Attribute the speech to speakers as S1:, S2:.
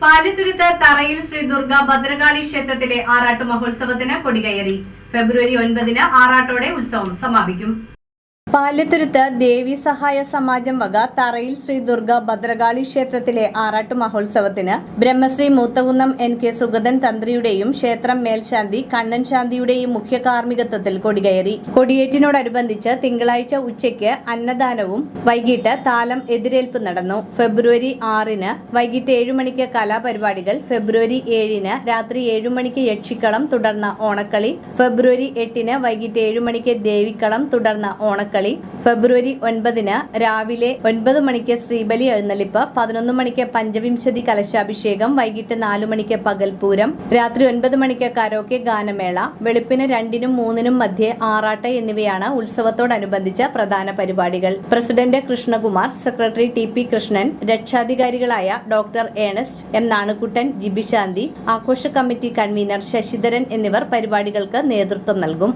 S1: പാലത്തുരുത്ത് തറയിൽ ശ്രീ ദുർഗ ഭദ്രകാളി ക്ഷേത്രത്തിലെ ആറാട്ട് മഹോത്സവത്തിന് കൊടികയറി. ഫെബ്രുവരി 9-ന് ആറാട്ടോടെ ഉത്സവം സമാപിക്കും. പാലത്തുരുത്ത് ദേവി സഹായ സമാജം വക തറയിൽ ശ്രീ ദുർഗ ഭദ്രകാളി ക്ഷേത്രത്തിലെ ആറാട്ട് മഹോത്സവത്തിന് ബ്രഹ്മശ്രീ മൂത്തകുന്നം NK സുഗതൻ തന്ത്രിയുടെയും ക്ഷേത്രം മേൽശാന്തി കണ്ണൻ ശാന്തിയുടെയും മുഖ്യ കാർമ്മികത്വത്തിൽ കൊടികയറി. കൊടിയേറ്റിനോടനുബന്ധിച്ച് തിങ്കളാഴ്ച ഉച്ചയ്ക്ക് അന്നദാനവും വൈകിട്ട് താലം എതിരേൽപ്പ് നടന്നു. ഫെബ്രുവരി 6-ന് വൈകിട്ട് 7 മണിക്ക് കലാപരിപാടികൾ, ഫെബ്രുവരി 7-ന് രാത്രി 7 മണിക്ക് യക്ഷിക്കളം തുടർന്ന് ഓണക്കളി, ഫെബ്രുവരി 8-ന് വൈകിട്ട് 7 മണിക്ക് ദേവിക്കളം തുടർന്ന് ഓണക്കളി, ഫെബ്രുവരി 9-ന് രാവിലെ 9 മണിക്ക് ശ്രീബലി എഴുന്നള്ളിപ്പ്, 11 മണിക്ക് പഞ്ചവിംശതി കലശാഭിഷേകം, വൈകിട്ട് 4 മണിക്ക് പകൽപൂരം, രാത്രി 9 മണിക്ക് കരോക്കെ ഗാനമേള, വെളുപ്പിന് 2-നും 3-നും മധ്യേ ആറാട്ട് എന്നിവയാണ് ഉത്സവത്തോടനുബന്ധിച്ച പ്രധാന പരിപാടികൾ. President Krishnakumar, secretary TP Krishnan, രക്ഷാധികാരികളായ doctor Ernest M Nanukuttan, Jibishanti, ആഘോഷ കമ്മിറ്റി കൺവീനർ ശശിധരൻ എന്നിവർ പരിപാടികൾക്ക് നേതൃത്വം നൽകും.